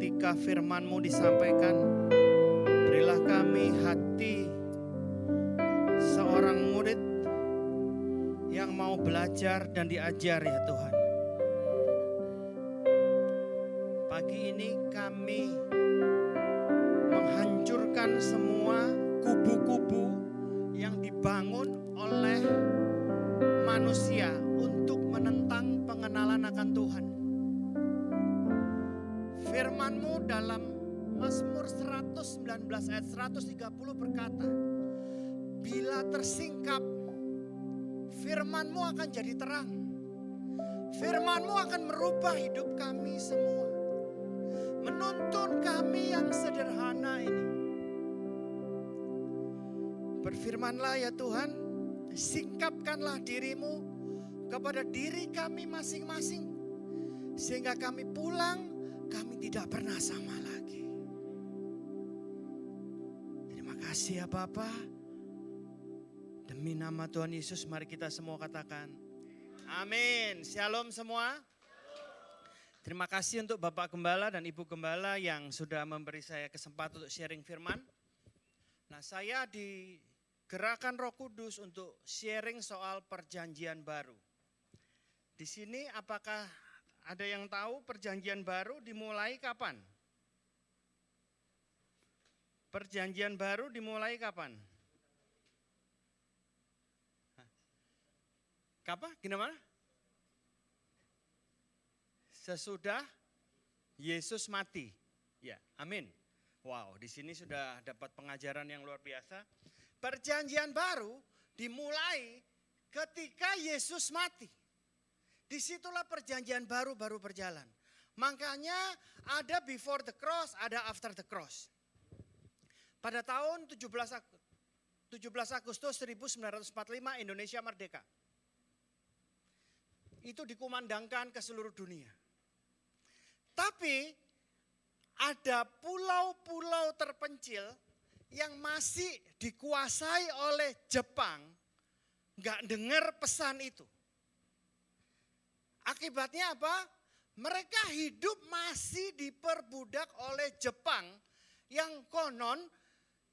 ketika firman-Mu disampaikan, berilah kami hati seorang murid yang mau belajar dan diajar ya Tuhan. Pagi ini kami menghancurkan semua kubu-kubu yang dibangun oleh manusia untuk menentang pengenalan akan Tuhan. Firman-Mu dalam Mazmur 119 ayat 130 berkata, bila tersingkap, firman-Mu akan jadi terang. Firman-Mu akan merubah hidup kami semua. Menuntun kami yang sederhana ini. Berfirmanlah ya Tuhan, singkapkanlah diri-Mu kepada diri kami masing-masing. Sehingga kami pulang, kami tidak pernah sama lagi. Terima kasih ya Bapa. Demi nama Tuhan Yesus mari kita semua katakan amin. Shalom semua. Terima kasih untuk Bapak Gembala dan Ibu Gembala yang sudah memberi saya kesempatan untuk sharing firman. Nah, saya digerakkan Roh Kudus untuk sharing soal perjanjian baru. Di sini apakah ada yang tahu perjanjian baru dimulai kapan? Perjanjian baru dimulai kapan? Kapan? Gimana? Sesudah Yesus mati. Ya, amin. Wow, di sini sudah dapat pengajaran yang luar biasa. Perjanjian baru dimulai ketika Yesus mati. Disitulah perjanjian baru berjalan. Makanya ada before the cross, ada after the cross. Pada tahun 17 Agustus 1945 Indonesia merdeka. Itu dikumandangkan ke seluruh dunia. Tapi ada pulau-pulau terpencil yang masih dikuasai oleh Jepang, nggak dengar pesan itu. Akibatnya apa? Mereka hidup masih diperbudak oleh Jepang yang konon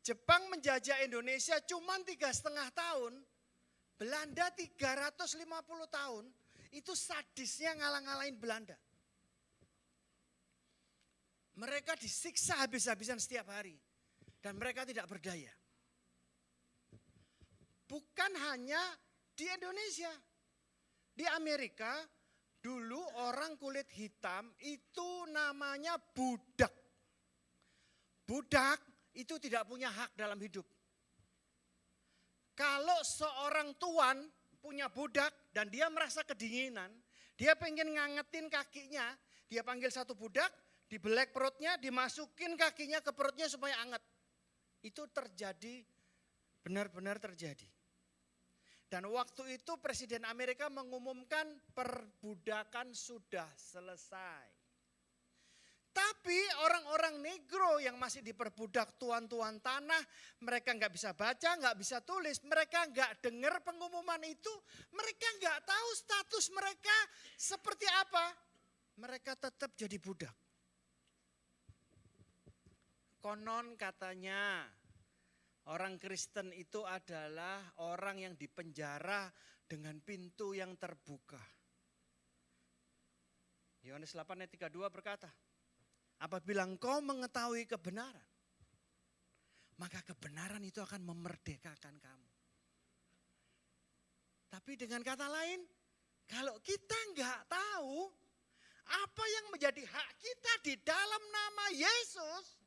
Jepang menjajah Indonesia cuma 3,5 tahun, Belanda 350 tahun, itu sadisnya ngalang-ngalain Belanda. Mereka disiksa habis-habisan setiap hari. Dan mereka tidak berdaya. Bukan hanya di Indonesia. Di Amerika, dulu orang kulit hitam itu namanya budak. Budak itu tidak punya hak dalam hidup. Kalau seorang tuan punya budak dan dia merasa kedinginan, dia pengen ngangetin kakinya, dia panggil satu budak, dibelek perutnya, dimasukin kakinya ke perutnya supaya anget. Itu terjadi, benar-benar terjadi. Dan waktu itu Presiden Amerika mengumumkan perbudakan sudah selesai. Tapi orang-orang negro yang masih diperbudak tuan-tuan tanah, mereka nggak bisa baca, nggak bisa tulis, mereka nggak dengar pengumuman itu, mereka nggak tahu status mereka seperti apa. Mereka tetap jadi budak. Konon katanya orang Kristen itu adalah orang yang dipenjara dengan pintu yang terbuka. Yohanes 8 ayat 32 berkata, apabila engkau mengetahui kebenaran, maka kebenaran itu akan memerdekakan kamu. Tapi dengan kata lain, kalau kita nggak tahu apa yang menjadi hak kita di dalam nama Yesus,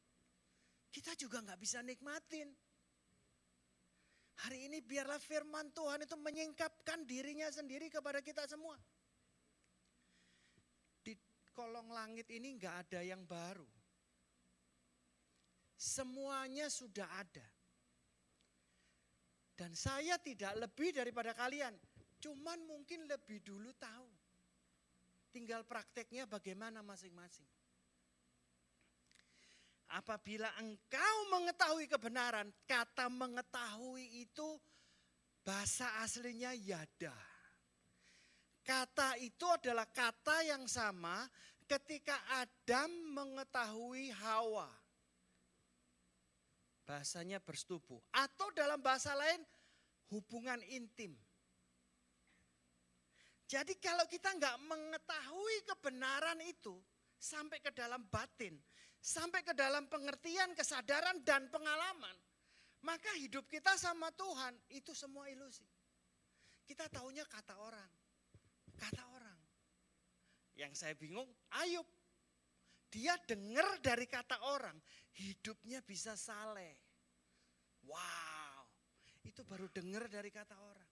kita juga nggak bisa nikmatin. Hari ini biarlah firman Tuhan itu menyingkapkan dirinya sendiri kepada kita semua. Di kolong langit ini nggak ada yang baru. Semuanya sudah ada. Dan saya tidak lebih daripada kalian. Cuman mungkin lebih dulu tahu. Tinggal prakteknya bagaimana masing-masing. Apabila engkau mengetahui kebenaran, kata mengetahui itu bahasa aslinya yada. Kata itu adalah kata yang sama ketika Adam mengetahui Hawa. Bahasanya bersetubuh. Atau dalam bahasa lain hubungan intim. Jadi kalau kita nggak mengetahui kebenaran itu sampai ke dalam batin, sampai ke dalam pengertian, kesadaran dan pengalaman, maka hidup kita sama Tuhan itu semua ilusi. Kita taunya kata orang. Kata orang. Yang saya bingung, Ayub. Dia dengar dari kata orang, hidupnya bisa saleh. Wow, itu baru dengar dari kata orang.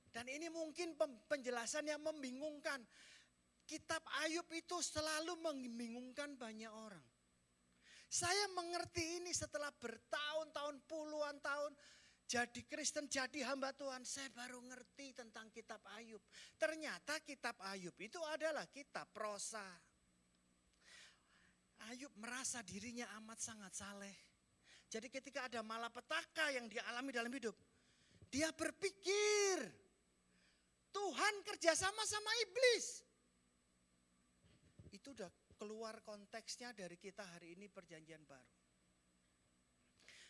Dan ini mungkin penjelasan yang membingungkan. Kitab Ayub itu selalu membingungkan banyak orang. Saya mengerti ini setelah bertahun-tahun, puluhan tahun jadi Kristen, jadi hamba Tuhan. Saya baru ngerti tentang kitab Ayub. Ternyata kitab Ayub itu adalah kitab prosa. Ayub merasa dirinya amat sangat saleh. Jadi ketika ada malapetaka yang dia alami dalam hidup, dia berpikir Tuhan kerjasama sama iblis. Itu udah keluar konteksnya dari kita hari ini perjanjian baru.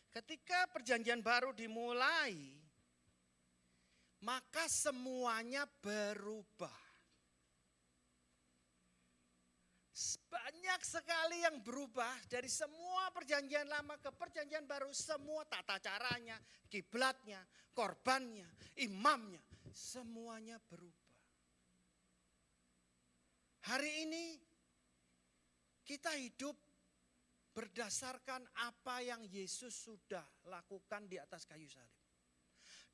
Ketika perjanjian baru dimulai, maka semuanya berubah. Banyak sekali yang berubah dari semua perjanjian lama ke perjanjian baru. Semua tata caranya, kiblatnya, korbannya, imamnya, semuanya berubah. Hari ini kita hidup berdasarkan apa yang Yesus sudah lakukan di atas kayu salib.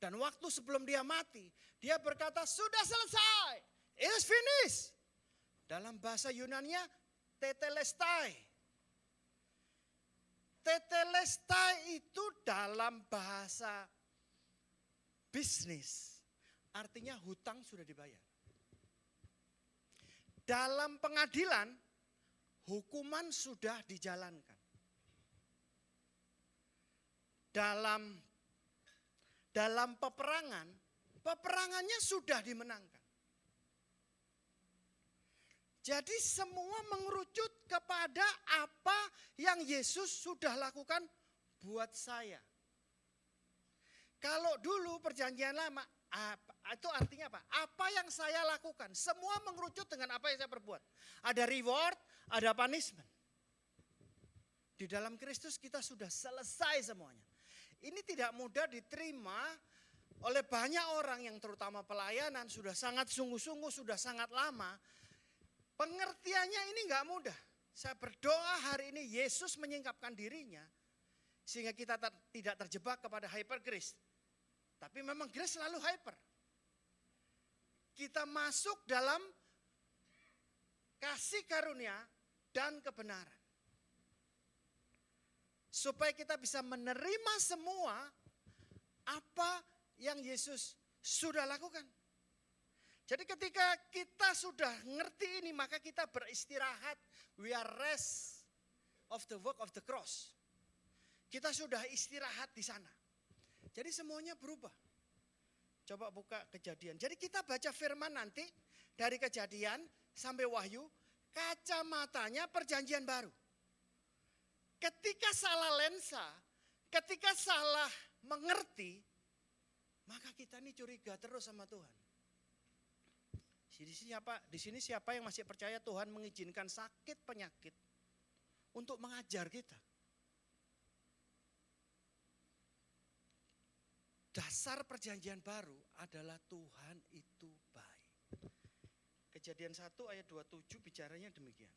Dan waktu sebelum dia mati, dia berkata sudah selesai, it is finished. Dalam bahasa Yunaninya tetelestai. Tetelestai itu dalam bahasa bisnis. Artinya hutang sudah dibayar. Dalam pengadilan, hukuman sudah dijalankan. Dalam peperangannya sudah dimenangkan. Jadi semua mengerucut kepada apa yang Yesus sudah lakukan buat saya. Kalau dulu perjanjian lama, itu artinya apa? Apa yang saya lakukan, semua mengerucut dengan apa yang saya perbuat. Ada reward, ada punishment. Di dalam Kristus kita sudah selesai semuanya. Ini tidak mudah diterima oleh banyak orang yang terutama pelayanan, sudah sangat sungguh-sungguh, sudah sangat lama. Pengertiannya ini enggak mudah. Saya berdoa hari ini Yesus menyingkapkan dirinya sehingga kita tidak terjebak kepada hyper grace. Tapi memang grace selalu hyper. Kita masuk dalam kasih karunia dan kebenaran. Supaya kita bisa menerima semua apa yang Yesus sudah lakukan. Jadi ketika kita sudah ngerti ini, maka kita beristirahat. We are rest of the work of the cross. Kita sudah istirahat di sana. Jadi semuanya berubah. Coba buka Kejadian. Jadi kita baca firman nanti dari Kejadian sampai Wahyu, kacamatanya perjanjian baru. Ketika salah lensa, ketika salah mengerti, maka kita ini curiga terus sama Tuhan. Di sini siapa yang masih percaya Tuhan mengizinkan sakit penyakit untuk mengajar kita? Dasar perjanjian baru adalah Tuhan itu baik. Kejadian 1 ayat 27 bicaranya demikian.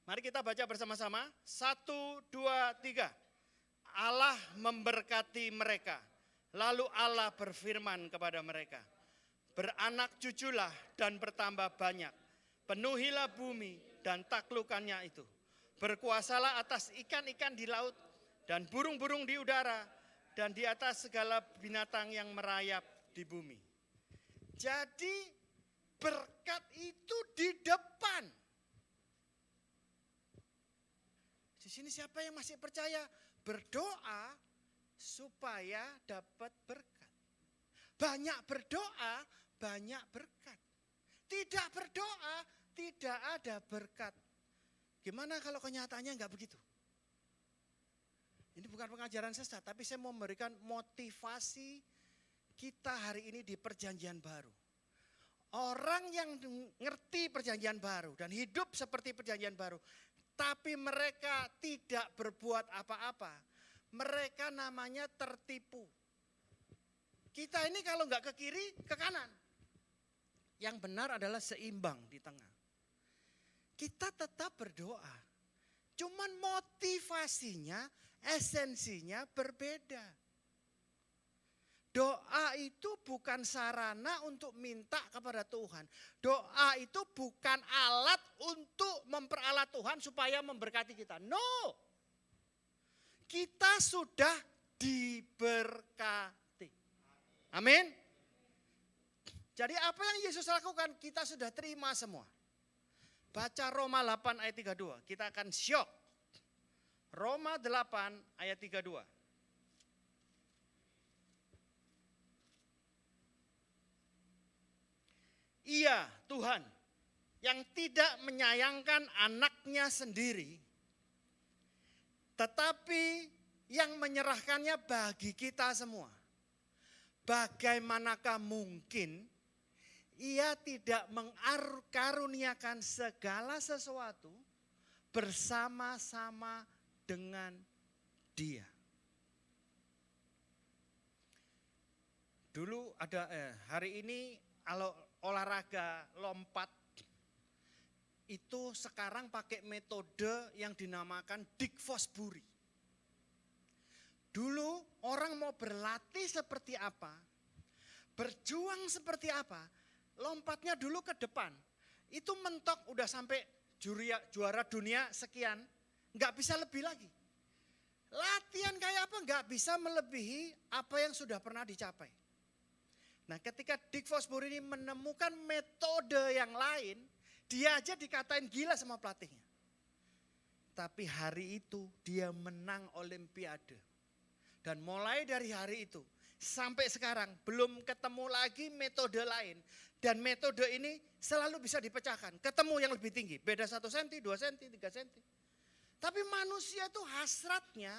Mari kita baca bersama-sama. 1, 2, 3. Allah memberkati mereka. Lalu Allah berfirman kepada mereka, beranak cuculah dan bertambah banyak. Penuhilah bumi dan taklukannya itu. Berkuasalah atas ikan-ikan di laut dan burung-burung di udara dan di atas segala binatang yang merayap di bumi. Jadi berkat itu di depan. Di sini siapa yang masih percaya? Berdoa supaya dapat berkat. Banyak berdoa, banyak berkat. Tidak berdoa, tidak ada berkat. Gimana kalau kenyataannya enggak begitu? Ini bukan pengajaran sesat, tapi saya mau memberikan motivasi kita hari ini di perjanjian baru. Orang yang ngerti perjanjian baru dan hidup seperti perjanjian baru, tapi mereka tidak berbuat apa-apa, mereka namanya tertipu. Kita ini kalau enggak ke kiri, ke kanan. Yang benar adalah seimbang di tengah. Kita tetap berdoa. Cuman motivasinya, esensinya berbeda. Doa itu bukan sarana untuk minta kepada Tuhan. Doa itu bukan alat untuk memperalat Tuhan supaya memberkati kita. No. Kita sudah diberkati. Amin. Jadi apa yang Yesus lakukan kita sudah terima semua. Baca Roma 8 ayat 32. Kita akan syok. Roma 8 ayat 32. Ia Tuhan yang tidak menyayangkan anaknya sendiri, tetapi yang menyerahkannya bagi kita semua. Bagaimanakah mungkin ia tidak mengaruniakan segala sesuatu bersama-sama dengan Dia. Dulu ada hari ini kalau olahraga lompat itu sekarang pakai metode yang dinamakan Dick Fosbury. Dulu orang mau berlatih seperti apa, berjuang seperti apa, lompatnya dulu ke depan. Itu mentok udah sampai juara dunia sekian, nggak bisa lebih lagi. Latihan kayak apa nggak bisa melebihi apa yang sudah pernah dicapai. Nah ketika Dick Fosbury ini menemukan metode yang lain, dia aja dikatain gila sama pelatihnya. Tapi hari itu dia menang Olimpiade. Dan mulai dari hari itu sampai sekarang belum ketemu lagi metode lain. Dan metode ini selalu bisa dipecahkan. Ketemu yang lebih tinggi, beda 1 cm, 2 cm, 3 cm. Tapi manusia itu hasratnya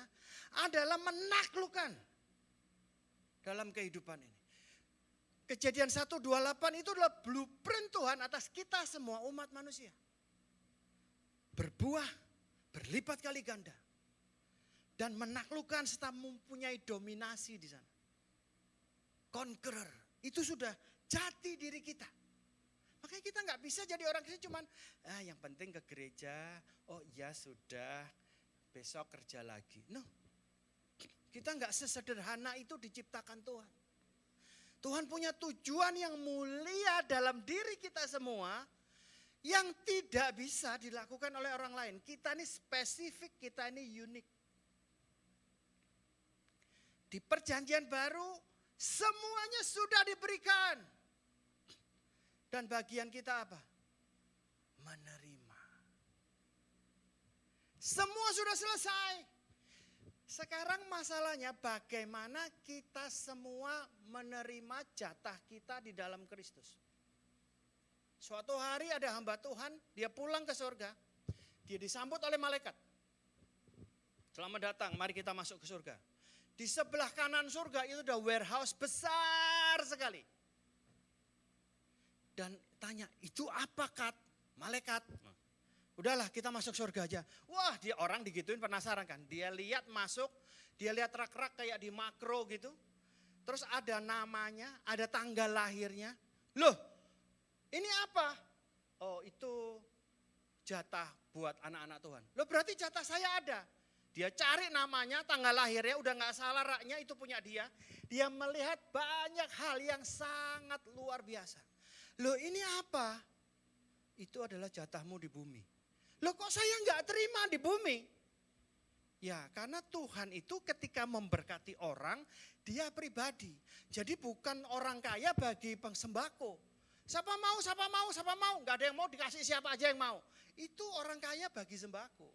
adalah menaklukkan dalam kehidupan ini. Kejadian 1:28 itu adalah blueprint Tuhan atas kita semua umat manusia. Berbuah, berlipat kali ganda. Dan menaklukkan serta mempunyai dominasi di sana. Conqueror, itu sudah jati diri kita. Makanya kita nggak bisa jadi orang Kristen cuman, yang penting ke gereja, oh ya sudah, besok kerja lagi. No, kita nggak sesederhana itu diciptakan Tuhan. Tuhan punya tujuan yang mulia dalam diri kita semua yang tidak bisa dilakukan oleh orang lain. Kita ini spesifik, kita ini unik. Di perjanjian baru semuanya sudah diberikan. Dan bagian kita apa? Menerima. Semua sudah selesai. Sekarang masalahnya bagaimana kita semua menerima jatah kita di dalam Kristus. Suatu hari ada hamba Tuhan, dia pulang ke surga, dia disambut oleh malaikat. Selamat datang, mari kita masuk ke surga. Di sebelah kanan surga itu ada warehouse besar sekali. Dan tanya, itu apa Kat? Malaikat. Udahlah kita masuk surga aja. Wah dia orang digituin penasaran kan. Dia lihat masuk, dia lihat rak-rak kayak di makro gitu. Terus ada namanya, ada tanggal lahirnya. Loh ini apa? Oh itu jatah buat anak-anak Tuhan. Loh berarti jatah saya ada. Dia cari namanya, tanggal lahirnya udah gak salah raknya itu punya dia. Dia melihat banyak hal yang sangat luar biasa. Loh ini apa? Itu adalah jatahmu di bumi. Loh kok saya nggak terima di bumi? Ya karena Tuhan itu ketika memberkati orang, dia pribadi. Jadi bukan orang kaya bagi sembako. Siapa mau, siapa mau, siapa mau. Nggak ada yang mau dikasih siapa aja yang mau. Itu orang kaya bagi sembako.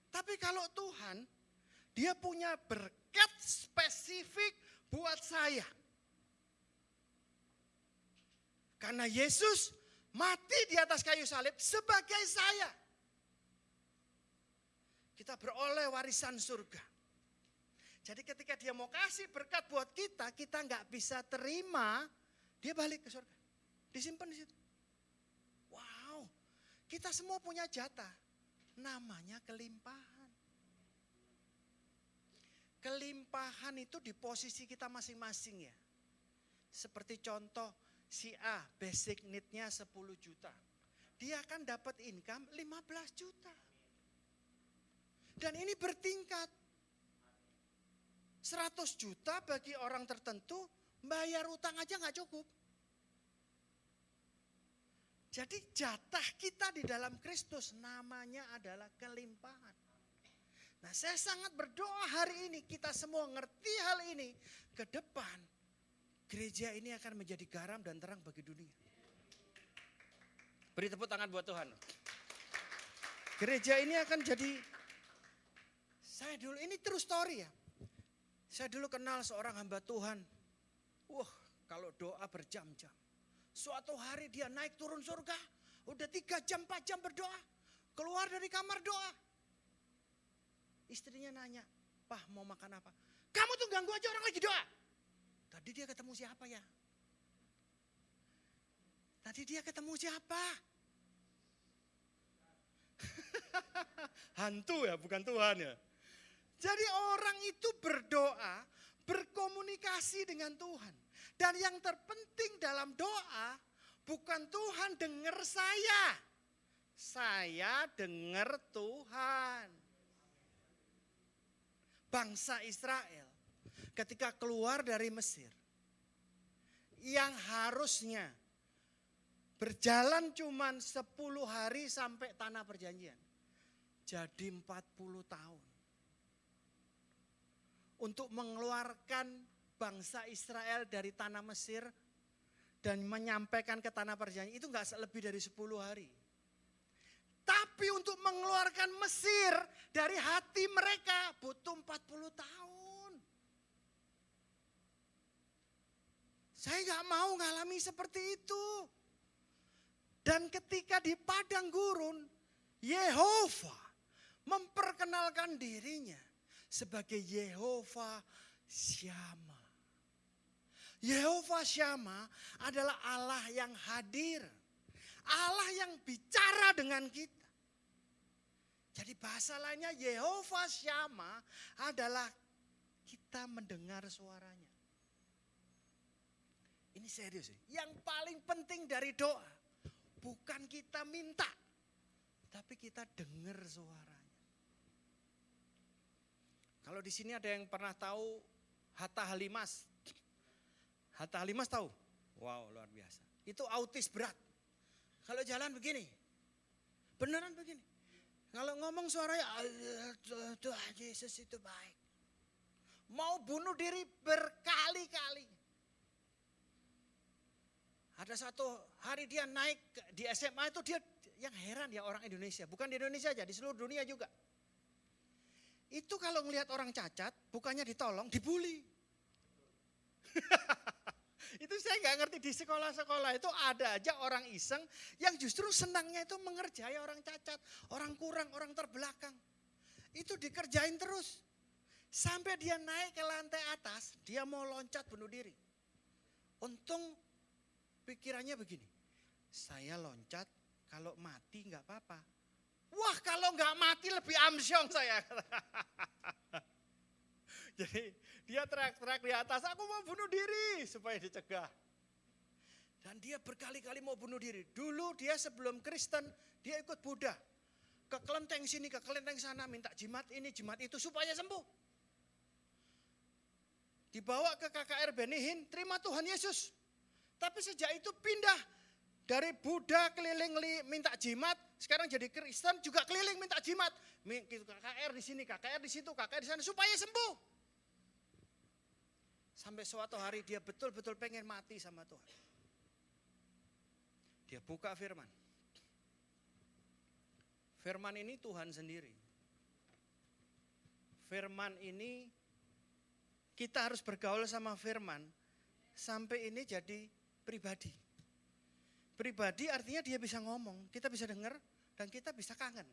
Tapi kalau Tuhan, dia punya berkat spesifik buat saya. Karena Yesus mati di atas kayu salib sebagai saya. Kita beroleh warisan surga. Jadi ketika dia mau kasih berkat buat kita, kita nggak bisa terima, dia balik ke surga. Disimpan di situ. Wow, kita semua punya jatah. Namanya kelimpahan. Kelimpahan itu di posisi kita masing-masing ya. Seperti contoh si A, basic need-nya 10 juta. Dia akan dapat income 15 juta. Dan ini bertingkat. 100 juta bagi orang tertentu, bayar utang aja gak cukup. Jadi jatah kita di dalam Kristus namanya adalah kelimpahan. Nah, saya sangat berdoa hari ini kita semua ngerti hal ini. Ke depan gereja ini akan menjadi garam dan terang bagi dunia. Beri tepuk tangan buat Tuhan. Gereja ini akan jadi, saya dulu, ini true story ya. Saya dulu kenal seorang hamba Tuhan. Wah, kalau doa berjam-jam. Suatu hari dia naik turun surga. Udah 3 jam, 4 jam berdoa. Keluar dari kamar doa. Istrinya nanya, "Pak, mau makan apa?" "Kamu tuh ganggu aja orang lagi doa." Tadi dia ketemu siapa ya? Tadi dia ketemu siapa? Hantu ya, bukan Tuhan ya. Jadi orang itu berdoa, berkomunikasi dengan Tuhan. Dan yang terpenting dalam doa, bukan Tuhan dengar saya dengar Tuhan. Bangsa Israel ketika keluar dari Mesir, yang harusnya berjalan cuman 10 hari sampai tanah perjanjian, jadi 40 tahun. Untuk mengeluarkan bangsa Israel dari tanah Mesir dan menyampaikan ke tanah perjanjian itu enggak lebih dari 10 hari. Tapi untuk mengeluarkan Mesir dari hati mereka butuh 40 tahun. Saya enggak mau ngalami seperti itu. Dan ketika di padang gurun, Yehova memperkenalkan dirinya sebagai Yehova Syama. Yehova Syama adalah Allah yang hadir. Allah yang bicara dengan kita. Jadi bahasa lainnya Yehova Syama adalah kita mendengar suaranya. Ini serius. Yang paling penting dari doa bukan kita minta, tapi kita dengar suaranya. Kalau di sini ada yang pernah tahu Hatta Halimas? Hatta Halimas tahu? Wow, luar biasa. Itu autis berat. Kalau jalan begini, beneran begini. Kalau ngomong suaranya, Tuhan Yesus itu baik. Mau bunuh diri berkali-kali. Ada satu hari dia naik di SMA itu, dia yang heran ya orang Indonesia. Bukan di Indonesia aja, di seluruh dunia juga. Itu kalau ngelihat orang cacat, bukannya ditolong, dibully. Itu saya nggak ngerti, di sekolah-sekolah itu ada aja orang iseng yang justru senangnya itu mengerjai orang cacat, orang kurang, orang terbelakang. Itu dikerjain terus. Sampai dia naik ke lantai atas, dia mau loncat bunuh diri. Untung pikirannya begini, saya loncat kalau mati nggak apa-apa. Wah, kalau nggak mati lebih amsyong saya. Jadi dia teriak-teriak di atas, aku mau bunuh diri supaya dicegah. Dan dia berkali-kali mau bunuh diri. Dulu dia sebelum Kristen, dia ikut Buddha. Ke kelenteng sini, ke kelenteng sana, minta jimat ini, jimat itu supaya sembuh. Dibawa ke KKR Benihin, terima Tuhan Yesus. Tapi sejak itu pindah. Dari Buddha keliling minta jimat, sekarang jadi Kristen juga keliling minta jimat. KKR di sini, KKR di situ, KKR di sana supaya sembuh. Sampai suatu hari dia betul-betul pengen mati sama Tuhan. Dia buka firman. Firman ini Tuhan sendiri. Firman ini kita harus bergaul sama firman sampai ini jadi pribadi. Pribadi artinya dia bisa ngomong, kita bisa dengar, dan kita bisa kangen.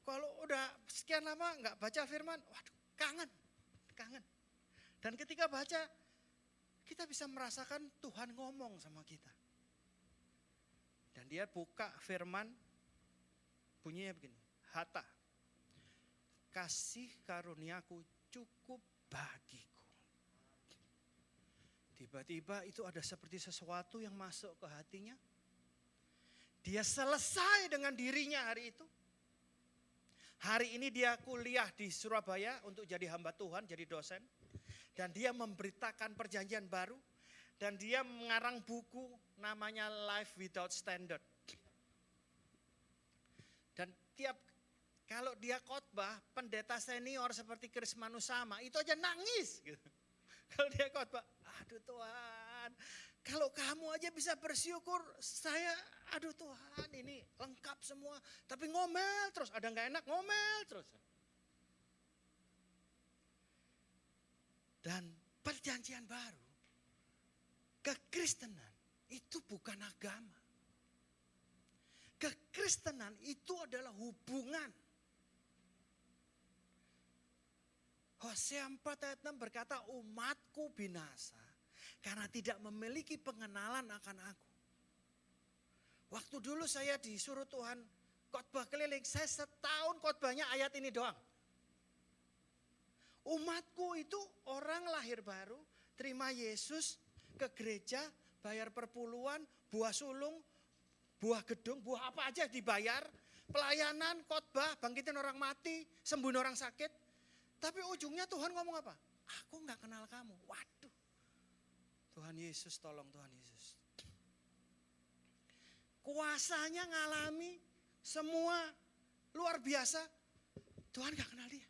Kalau udah sekian lama nggak baca firman, waduh kangen. Dan ketika baca, kita bisa merasakan Tuhan ngomong sama kita. Dan dia buka firman, bunyinya begini, Hatta, kasih karuniaku cukup bagiku. Tiba-tiba itu ada seperti sesuatu yang masuk ke hatinya. Dia selesai dengan dirinya hari itu. Hari ini dia kuliah di Surabaya untuk jadi hamba Tuhan, jadi dosen. Dan dia memberitakan perjanjian baru. Dan dia mengarang buku namanya Life Without Standard. Dan kalau dia khotbah, pendeta senior seperti Chris Manusama, itu aja nangis. Gitu. Kalau dia khotbah, aduh Tuhan, kalau kamu aja bisa bersyukur, saya aduh Tuhan ini lengkap semua. Tapi ngomel terus, ada gak enak ngomel terus. Dan perjanjian baru, kekristenan itu bukan agama. Kekristenan itu adalah hubungan. Hosea 4 ayat 6 berkata, umatku binasa karena tidak memiliki pengenalan akan aku. Waktu dulu saya disuruh Tuhan khotbah keliling, saya setahun khotbahnya ayat ini doang. Umatku itu orang lahir baru, terima Yesus, ke gereja, bayar perpuluhan, buah sulung, buah gedung, buah apa aja dibayar, pelayanan, khotbah, bangkitin orang mati, sembuhin orang sakit. Tapi ujungnya Tuhan ngomong apa? Aku gak kenal kamu. Waduh. Tuhan Yesus, tolong Tuhan Yesus. Kuasanya ngalami semua luar biasa. Tuhan gak kenal dia.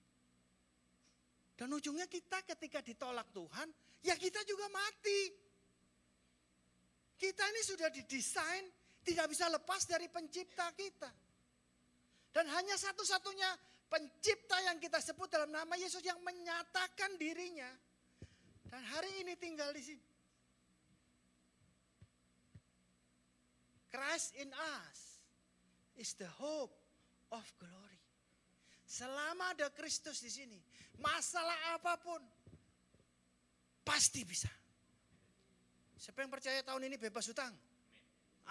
Dan ujungnya kita ketika ditolak Tuhan, ya kita juga mati. Kita ini sudah didesain tidak bisa lepas dari pencipta kita. Dan hanya satu-satunya pencipta yang kita sebut dalam nama Yesus yang menyatakan dirinya. Dan hari ini tinggal di sini. Christ in us is the hope of glory. Selama ada Kristus di sini, masalah apapun pasti bisa. Siapa yang percaya tahun ini bebas hutang?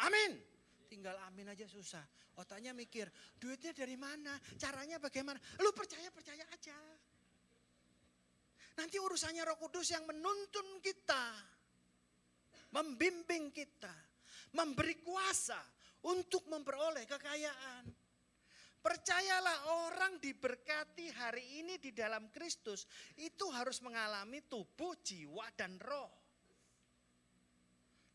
Amin. Tinggal amin aja susah. Otaknya mikir, duitnya dari mana? Caranya bagaimana? Lu percaya aja. Nanti urusannya Roh Kudus yang menuntun kita. Membimbing kita. Memberi kuasa untuk memperoleh kekayaan. Percayalah orang diberkati hari ini di dalam Kristus. Itu harus mengalami tubuh, jiwa, dan roh.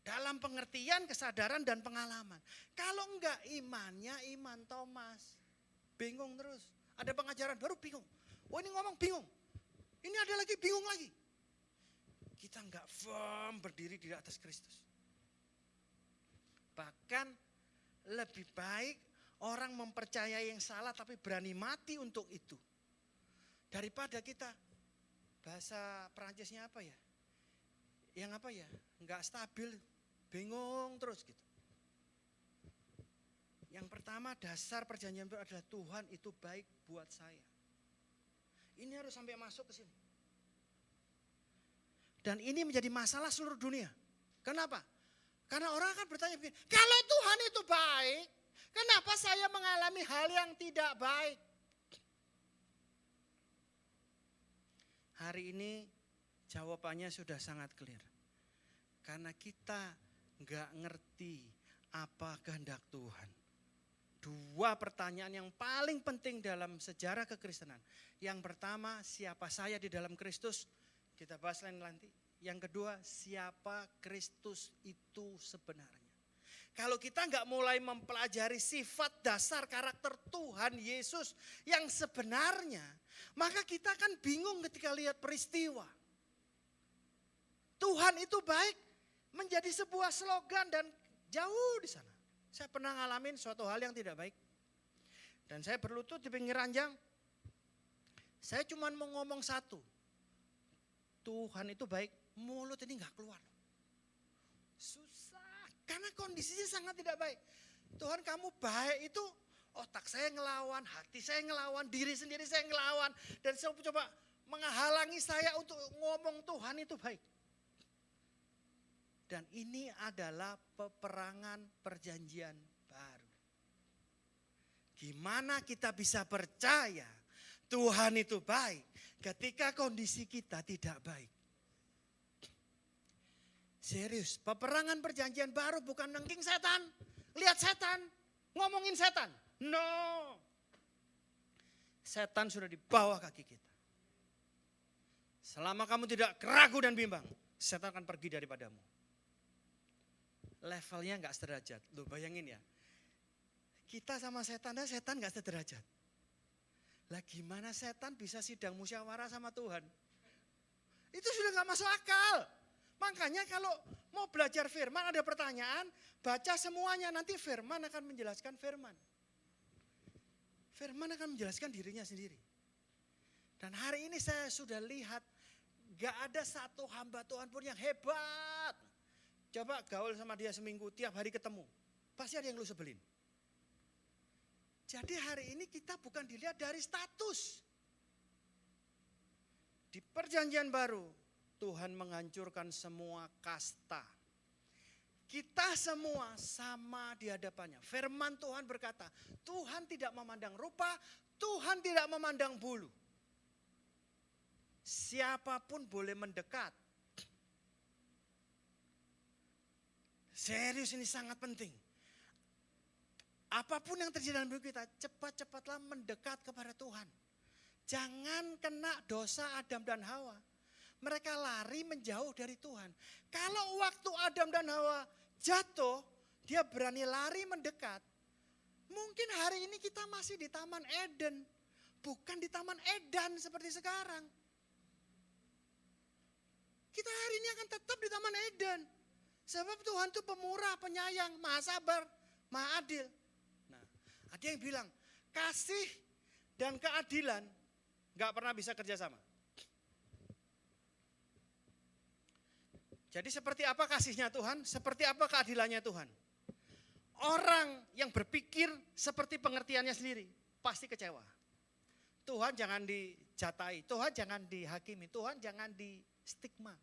Dalam pengertian, kesadaran, dan pengalaman. Kalau enggak imannya iman Thomas. Bingung terus. Ada pengajaran baru bingung. Oh ini ngomong bingung. Ini ada lagi bingung lagi. Kita enggak firm berdiri di atas Kristus. Bahkan lebih baik orang mempercayai yang salah tapi berani mati untuk itu. Daripada kita, bahasa Perancisnya apa ya? Yang apa ya? Enggak stabil. Bingung terus gitu. Yang pertama dasar perjanjian baru adalah Tuhan itu baik buat saya. Ini harus sampai masuk ke sini. Dan ini menjadi masalah seluruh dunia. Kenapa? Karena orang akan bertanya begini, kalau Tuhan itu baik, kenapa saya mengalami hal yang tidak baik? Hari ini jawabannya sudah sangat clear. Karena kita nggak ngerti apa kehendak Tuhan. Dua pertanyaan yang paling penting dalam sejarah kekristenan. Yang pertama, siapa saya di dalam Kristus? Kita bahas lain nanti. Yang kedua, siapa Kristus itu sebenarnya? Kalau kita nggak mulai mempelajari sifat dasar karakter Tuhan Yesus yang sebenarnya, maka kita akan bingung ketika lihat peristiwa. Tuhan itu baik menjadi sebuah slogan dan jauh di sana. Saya pernah ngalamin suatu hal yang tidak baik. Dan saya berlutut di pinggir ranjang. Saya cuma mau ngomong satu. Tuhan itu baik, mulut ini gak keluar. Susah. Karena kondisinya sangat tidak baik. Tuhan kamu baik itu otak saya ngelawan, hati saya ngelawan, diri sendiri saya ngelawan. Dan saya coba menghalangi saya untuk ngomong Tuhan itu baik. Dan ini adalah peperangan perjanjian baru. Gimana kita bisa percaya Tuhan itu baik ketika kondisi kita tidak baik? Serius, peperangan perjanjian baru bukan nengking setan. Lihat setan, ngomongin setan. No. Setan sudah di bawah kaki kita. Selama kamu tidak ragu dan bimbang, setan akan pergi daripadamu. Levelnya enggak sederajat. Loh bayangin ya. Kita sama setan enggak sederajat. Lah gimana setan bisa sidang musyawarah sama Tuhan? Itu sudah enggak masuk akal. Makanya kalau mau belajar firman ada pertanyaan, baca semuanya, nanti firman akan menjelaskan firman. Firman akan menjelaskan dirinya sendiri. Dan hari ini saya sudah lihat gak ada satu hamba Tuhan pun yang hebat. Coba gaul sama dia seminggu, tiap hari ketemu. Pasti ada yang lu sebelin. Jadi hari ini kita bukan dilihat dari status. Di perjanjian baru, Tuhan menghancurkan semua kasta. Kita semua sama di hadapannya. Firman Tuhan berkata, Tuhan tidak memandang rupa, Tuhan tidak memandang bulu. Siapapun boleh mendekat. Serius ini sangat penting. Apapun yang terjadi dalam hidup kita, cepat-cepatlah mendekat kepada Tuhan. Jangan kena dosa Adam dan Hawa. Mereka lari menjauh dari Tuhan. Kalau waktu Adam dan Hawa jatuh, dia berani lari mendekat. Mungkin hari ini kita masih di Taman Eden. Bukan di Taman Edan seperti sekarang. Kita hari ini akan tetap di Taman Eden. Sebab Tuhan itu pemurah, penyayang, maha sabar, maha adil. Nah, ada yang bilang kasih dan keadilan gak pernah bisa kerjasama. Jadi seperti apa kasihnya Tuhan, seperti apa keadilannya Tuhan. Orang yang berpikir seperti pengertiannya sendiri, pasti kecewa. Tuhan jangan dijatai, Tuhan jangan dihakimi, Tuhan jangan di stigma.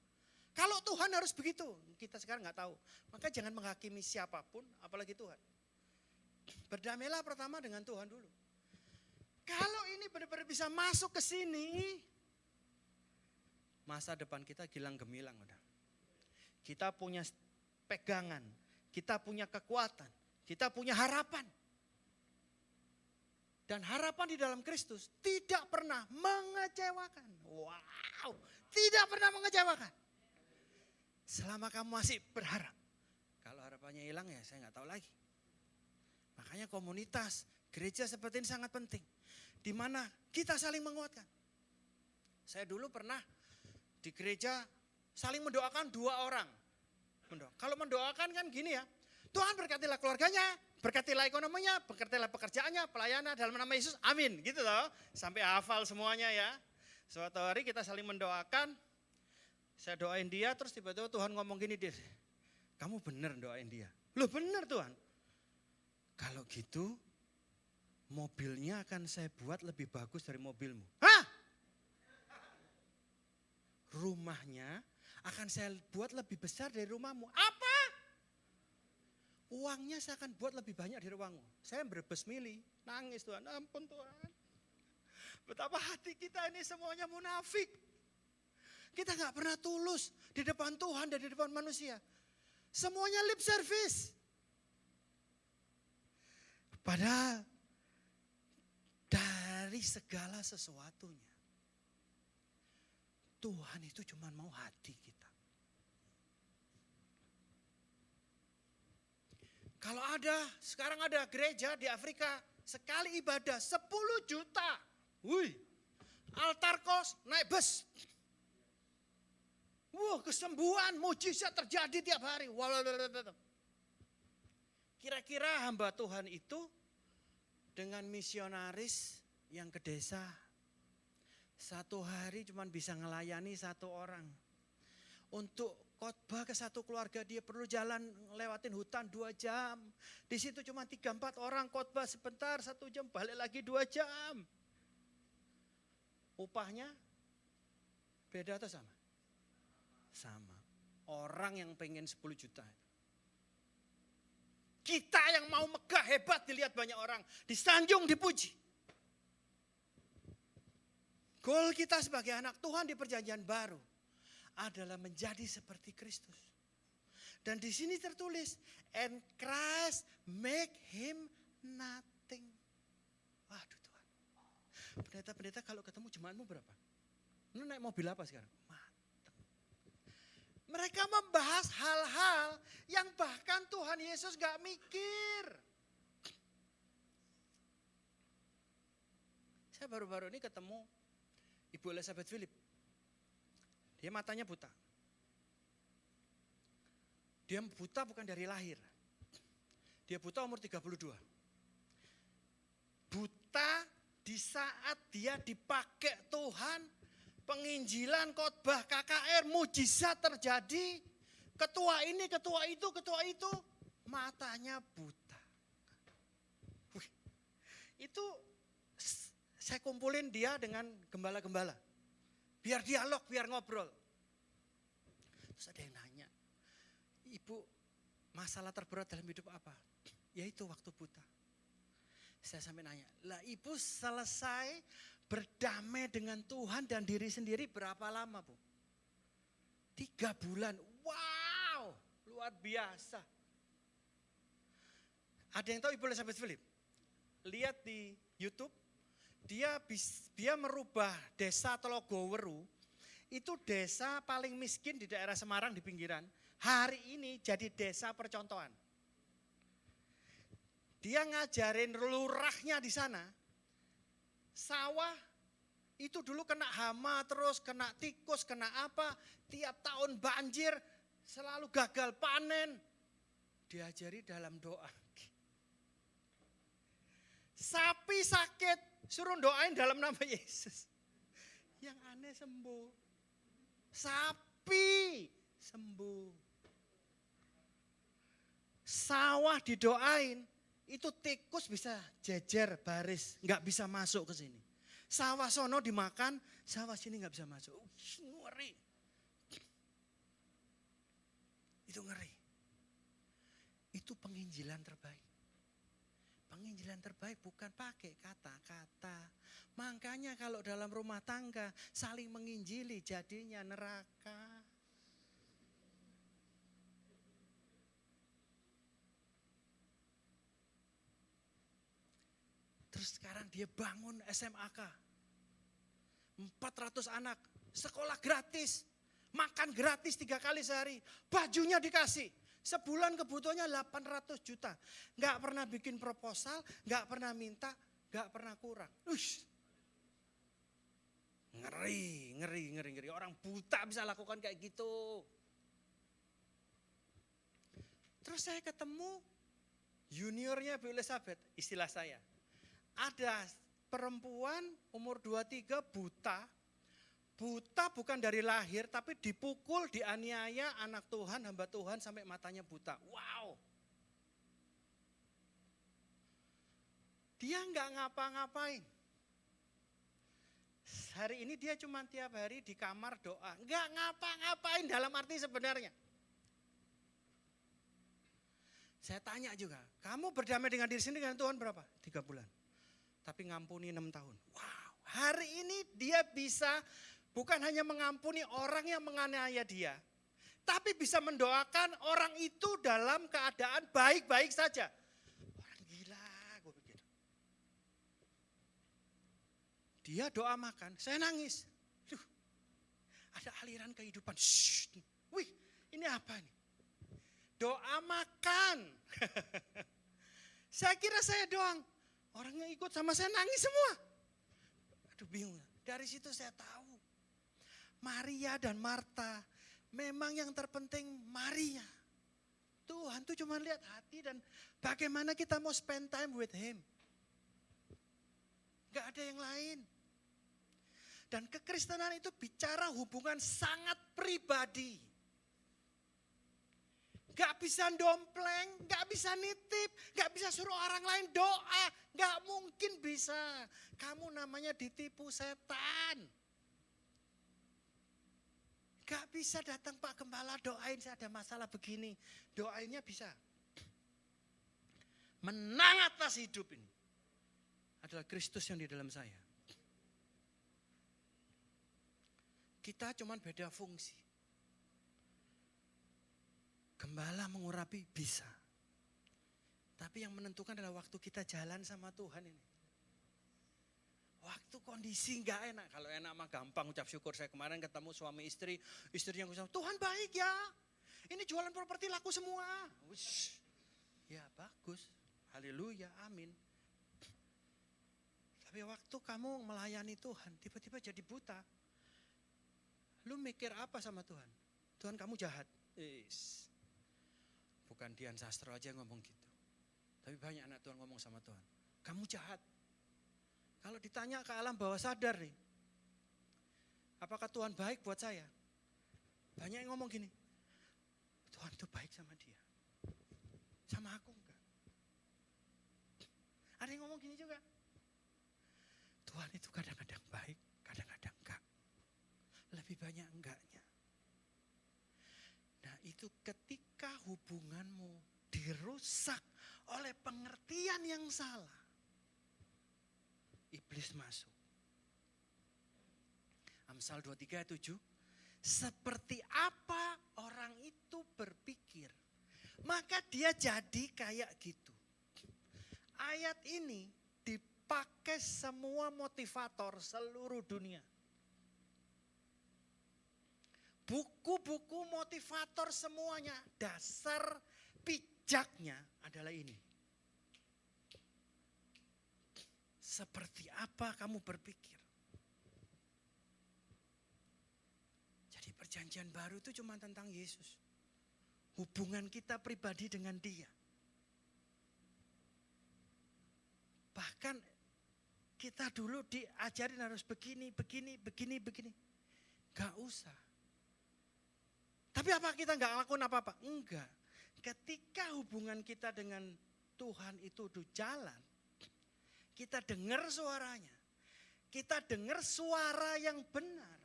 Kalau Tuhan harus begitu, kita sekarang nggak tahu. Maka jangan menghakimi siapapun, apalagi Tuhan. Berdamailah pertama dengan Tuhan dulu. Kalau ini benar-benar bisa masuk ke sini, masa depan kita gilang gemilang udah. Kita punya pegangan, kita punya kekuatan, kita punya harapan. Dan harapan di dalam Kristus tidak pernah mengecewakan. Wow, tidak pernah mengecewakan. Selama kamu masih berharap. Kalau harapannya hilang ya saya nggak tahu lagi. Makanya komunitas, gereja seperti ini sangat penting. Di mana kita saling menguatkan. Saya dulu pernah di gereja saling mendoakan 2 orang. Kalau mendoakan kan gini ya. Tuhan berkatilah keluarganya, berkatilah ekonominya, berkatilah pekerjaannya, pelayanan dalam nama Yesus, amin. Gitu loh, sampai hafal semuanya ya. Suatu hari kita saling mendoakan, saya doain dia terus tiba-tiba Tuhan ngomong gini, Dir, kamu bener doain dia. Loh bener Tuhan. Kalau gitu mobilnya akan saya buat lebih bagus dari mobilmu. Hah? Rumahnya akan saya buat lebih besar dari rumahmu. Apa? Uangnya saya akan buat lebih banyak dari uangmu. Saya berbes milih, nangis Tuhan, ampun Tuhan. Betapa hati kita ini semuanya munafik. Kita gak pernah tulus di depan Tuhan dan di depan manusia. Semuanya lip service. Padahal dari segala sesuatunya, Tuhan itu cuma mau hati kita. Kalau sekarang ada gereja di Afrika, sekali ibadah 10 juta. Wih, altar kos naik bus. Wah, kesembuhan, mujizat terjadi tiap hari. Kira-kira hamba Tuhan itu dengan misionaris yang ke desa, 1 hari cuma bisa ngelayani 1 orang. Untuk Khotbah ke satu keluarga, dia perlu jalan lewatin hutan 2 jam. Di situ cuma 3-4 orang, khotbah sebentar 1 jam, balik lagi 2 jam. Upahnya beda atau sama? Sama. Orang yang pengen 10 juta. Kita yang mau megah hebat dilihat banyak orang, disanjung, dipuji. Goal kita sebagai anak Tuhan di perjanjian baru adalah menjadi seperti Kristus. Dan di sini tertulis, and Christ make him nothing. Waduh Tuhan. Pendeta-pendeta kalau ketemu jemaatmu berapa? Lu naik mobil apa sekarang? Mateng. Mereka membahas hal-hal yang bahkan Tuhan Yesus gak mikir. Saya baru-baru ini ketemu Ibu Elizabeth Philip. Dia matanya buta. Dia buta bukan dari lahir. Dia buta umur 32. Buta di saat dia dipakai Tuhan, penginjilan, khotbah, KKR, mujizat terjadi. Ketua ini, ketua itu, matanya buta. Wih, itu saya kumpulin dia dengan gembala-gembala. Biar dialog, biar ngobrol. Terus ada yang nanya, Ibu, masalah terberat dalam hidup apa? Yaitu waktu buta. Saya sampai nanya, lah Ibu selesai berdamai dengan Tuhan dan diri sendiri berapa lama, Bu? 3 bulan. Wow, luar biasa. Ada yang tahu Ibu Elizabeth Philip? Lihat di YouTube. Dia merubah desa Telogoweru, itu desa paling miskin di daerah Semarang di pinggiran. Hari ini jadi desa percontohan. Dia ngajarin lurahnya di sana, sawah itu dulu kena hama terus, kena tikus, kena apa, tiap tahun banjir, selalu gagal panen. Diajari dalam doa. Sapi sakit, suruh doain dalam nama Yesus. Yang aneh sembuh. Sapi sembuh. Sawah didoain, itu tikus bisa jejer baris, nggak bisa masuk ke sini. Sawah sono dimakan, sawah sini nggak bisa masuk. Ngeri. Itu ngeri. Itu penginjilan terbaik. Penginjilan terbaik bukan pakai kata-kata. Makanya kalau dalam rumah tangga saling menginjili jadinya neraka. Terus sekarang dia bangun SMAK. 400 anak, sekolah gratis, makan gratis 3 kali sehari, bajunya dikasih. Sebulan kebutuhannya 800 juta. Gak pernah bikin proposal, gak pernah minta, gak pernah kurang. Ngeri. Orang buta bisa lakukan kayak gitu. Terus saya ketemu juniornya Bu Elizabeth, istilah saya. Ada perempuan umur 23 buta. Buta bukan dari lahir, tapi dipukul, dianiaya anak Tuhan, hamba Tuhan sampai matanya buta. Wow. Dia nggak ngapa-ngapain. Hari ini dia cuma tiap hari di kamar doa. Nggak ngapa-ngapain dalam arti sebenarnya. Saya tanya juga, kamu berdamai dengan diri sendiri dengan Tuhan berapa? 3 bulan. Tapi ngampuni 6 tahun. Wow, hari ini dia bisa bukan hanya mengampuni orang yang menganiaya dia, tapi bisa mendoakan orang itu dalam keadaan baik-baik saja. Orang gila, gue pikir. Dia doa makan, saya nangis. Ada aliran kehidupan. Wih, ini apa nih? Doa makan. Saya kira saya doang. Orangnya ikut sama saya nangis semua. Aduh bingung. Dari situ saya tahu. Maria dan Marta. Memang yang terpenting Maria. Tuhan tuh cuma lihat hati dan bagaimana kita mau spend time with him. Gak ada yang lain. Dan kekristenan itu bicara hubungan sangat pribadi. Gak bisa dompleng, gak bisa nitip, gak bisa suruh orang lain doa. Gak mungkin bisa. Kamu namanya ditipu setan. Gak bisa datang Pak Gembala doain saya ada masalah begini. Doainnya bisa. Menang atas hidup ini adalah Kristus yang di dalam saya. Kita cuma beda fungsi. Gembala mengurapi bisa. Tapi yang menentukan adalah waktu kita jalan sama Tuhan ini. Waktu kondisi gak enak. Kalau enak mah gampang ucap syukur. Saya kemarin ketemu suami istri. Istri yang bilang, Tuhan baik ya. Ini jualan properti laku semua. Wush. Ya bagus. Haleluya. Amin. Tapi waktu kamu melayani Tuhan. Tiba-tiba jadi buta. Lu mikir apa sama Tuhan? Tuhan kamu jahat. Bukan Dian Sastro aja yang ngomong gitu. Tapi banyak anak Tuhan ngomong sama Tuhan. Kamu jahat. Kalau ditanya ke alam bawah sadar nih, apakah Tuhan baik buat saya? Banyak yang ngomong gini, Tuhan itu baik sama dia. Sama aku enggak. Ada yang ngomong gini juga, Tuhan itu kadang-kadang baik, kadang-kadang enggak. Lebih banyak enggaknya. Nah itu ketika hubunganmu dirusak oleh pengertian yang salah. Iblis masuk. Amsal 23:7. Seperti apa orang itu berpikir, maka dia jadi kayak gitu. Ayat ini dipakai semua motivator seluruh dunia. Buku-buku motivator semuanya, dasar pijaknya adalah ini. Seperti apa kamu berpikir? Jadi perjanjian baru itu cuma tentang Yesus. Hubungan kita pribadi dengan Dia. Bahkan kita dulu diajarin harus begini. Gak usah. Tapi apa kita gak ngelakuin apa-apa? Enggak. Ketika hubungan kita dengan Tuhan itu udah jalan, kita dengar suaranya. Kita dengar suara yang benar.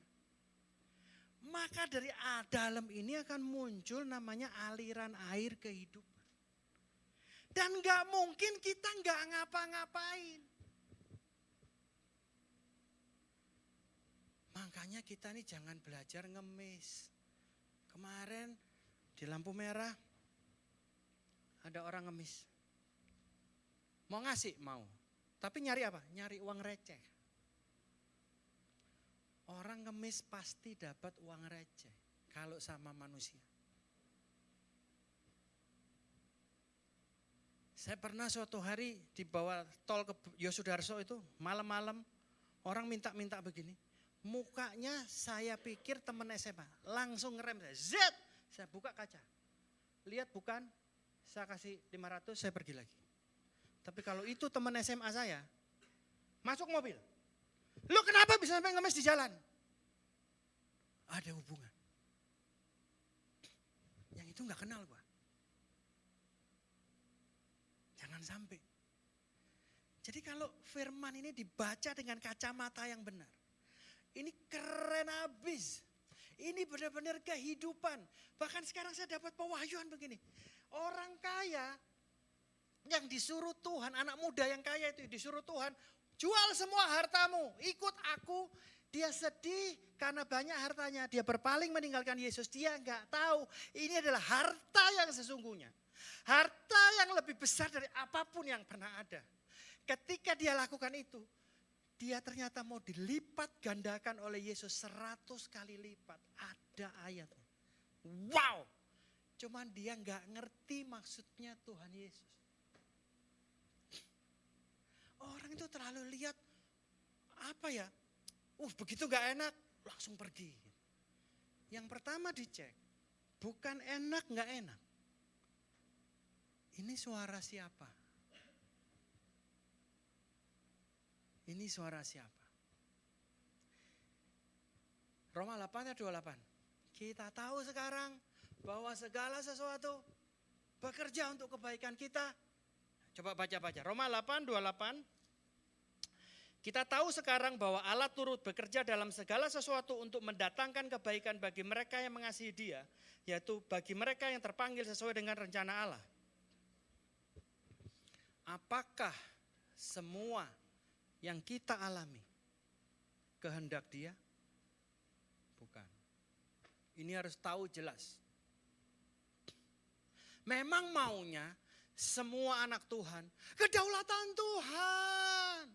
Maka dari dalam ini akan muncul namanya aliran air kehidupan. Dan gak mungkin kita gak ngapa-ngapain. Makanya kita nih jangan belajar ngemis. Kemarin di lampu merah ada orang ngemis. Mau ngasih? Mau. Tapi nyari apa? Nyari uang receh. Orang ngemis pasti dapat uang receh kalau sama manusia. Saya pernah suatu hari di bawah tol ke Yosudarso itu malam-malam orang minta-minta begini. Mukanya saya pikir teman SMA, langsung ngerem saya. Z, saya buka kaca. Lihat bukan, saya kasih 500, saya pergi lagi. Tapi kalau itu teman SMA saya, masuk mobil. Lu kenapa bisa sampai ngemis di jalan? Ada hubungan. Yang itu gak kenal gua. Jangan sampai. Jadi kalau firman ini dibaca dengan kacamata yang benar. Ini keren habis. Ini benar-benar kehidupan. Bahkan sekarang saya dapat pewahyuan begini. Orang kaya yang disuruh Tuhan, anak muda yang kaya itu disuruh Tuhan, jual semua hartamu, ikut aku. Dia sedih karena banyak hartanya. Dia berpaling meninggalkan Yesus. Dia enggak tahu ini adalah harta yang sesungguhnya. Harta yang lebih besar dari apapun yang pernah ada. Ketika dia lakukan itu, dia ternyata mau dilipat gandakan oleh Yesus 100 kali lipat. Ada ayatnya. Wow! Cuman dia enggak ngerti maksudnya Tuhan Yesus. Orang itu terlalu lihat apa ya? Begitu gak enak, langsung pergi. Yang pertama dicek, bukan enak gak enak. Ini suara siapa? Ini suara siapa? Roma 8 ayat 28. Kita tahu sekarang bahwa segala sesuatu bekerja untuk kebaikan kita. Coba baca-baca. Roma 8:28. Kita tahu sekarang bahwa Allah turut bekerja dalam segala sesuatu untuk mendatangkan kebaikan bagi mereka yang mengasihi Dia, yaitu bagi mereka yang terpanggil sesuai dengan rencana Allah. Apakah semua yang kita alami kehendak Dia? Bukan. Ini harus tahu jelas. Memang maunya semua anak Tuhan, kedaulatan Tuhan.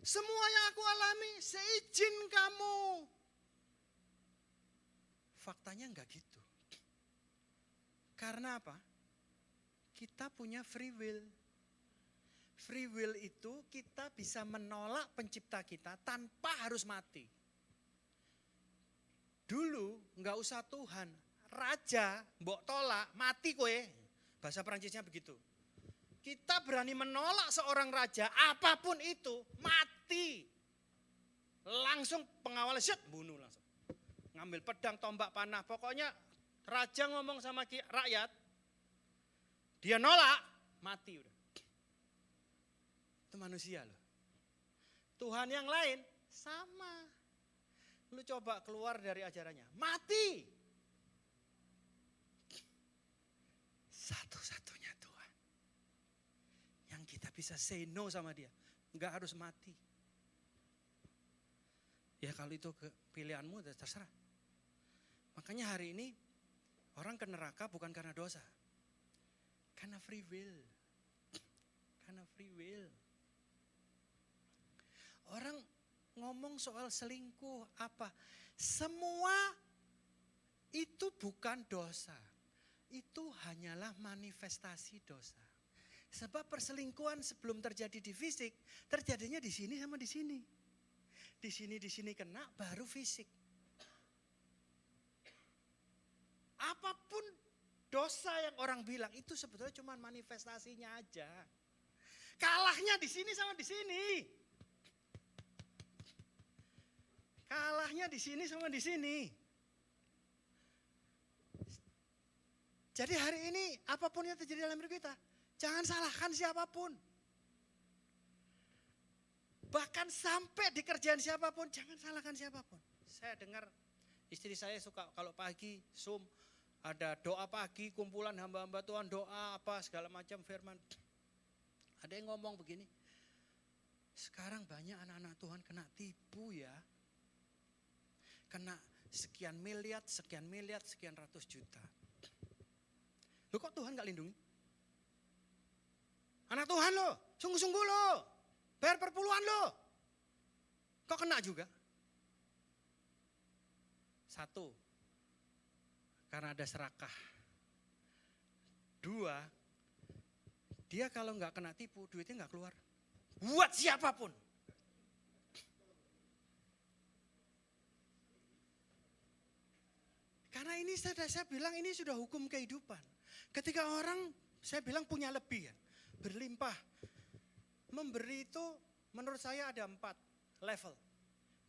Semua yang aku alami seizin kamu. Faktanya enggak gitu. Karena apa? Kita punya free will. Free will itu kita bisa menolak pencipta kita tanpa harus mati. Dulu enggak usah Tuhan, raja mbok tolak, mati kowe. Bahasa Perancisnya begitu. Kita berani menolak seorang raja, apapun itu, mati. Langsung pengawalnya, set, bunuh langsung. Ngambil pedang, tombak, panah. Pokoknya raja ngomong sama rakyat, dia nolak, mati udah. Itu manusia loh. Tuhan yang lain, sama. Lu coba keluar dari ajarannya, mati. Satu-satunya Tuhan yang kita bisa say no sama Dia, enggak harus mati. Ya kalau itu pilihanmu terserah. Makanya hari ini orang ke neraka bukan karena dosa, karena free will. Karena free will. Orang ngomong soal selingkuh apa, semua itu bukan dosa. Itu hanyalah manifestasi dosa. Sebab perselingkuhan sebelum terjadi di fisik, terjadinya di sini sama di sini. Di sini kena, baru fisik. Apapun dosa yang orang bilang, itu sebetulnya cuma manifestasinya aja. Kalahnya di sini sama di sini. Kalahnya di sini sama di sini. Jadi hari ini apapun yang terjadi dalam hidup kita, jangan salahkan siapapun. Bahkan sampai di kerjaan siapapun, jangan salahkan siapapun. Saya dengar istri saya suka kalau pagi Zoom, ada doa pagi, kumpulan hamba-hamba Tuhan, doa apa segala macam firman. Ada yang ngomong begini, sekarang banyak anak-anak Tuhan kena tipu ya. Kena sekian miliar, sekian ratus juta. Loh kok Tuhan gak lindungi? Anak Tuhan loh, sungguh-sungguh loh, bayar perpuluhan loh. Kok kena juga? Satu, karena ada serakah. Dua, dia kalau gak kena tipu, duitnya gak keluar. Buat siapapun. Karena ini saya bilang ini sudah hukum kehidupan. Ketika orang, saya bilang punya lebih ya, berlimpah. Memberi itu menurut saya ada 4 level.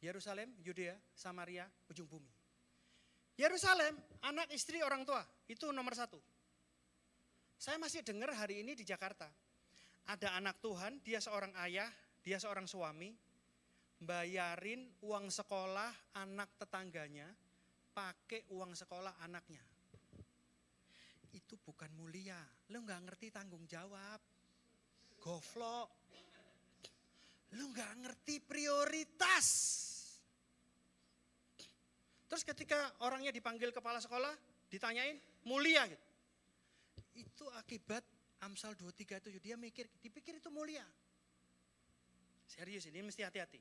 Yerusalem, Yudea, Samaria, ujung bumi. Yerusalem, anak istri orang tua, itu nomor 1. Saya masih dengar hari ini di Jakarta. Ada anak Tuhan, dia seorang ayah, dia seorang suami, bayarin uang sekolah anak tetangganya, pakai uang sekolah anaknya. Itu bukan mulia, lu gak ngerti tanggung jawab. Goflok. Lu gak ngerti prioritas. Terus ketika orangnya dipanggil kepala sekolah, ditanyain mulia gitu. Itu akibat Amsal 23 itu, dia dipikir itu mulia. Serius ini mesti hati-hati.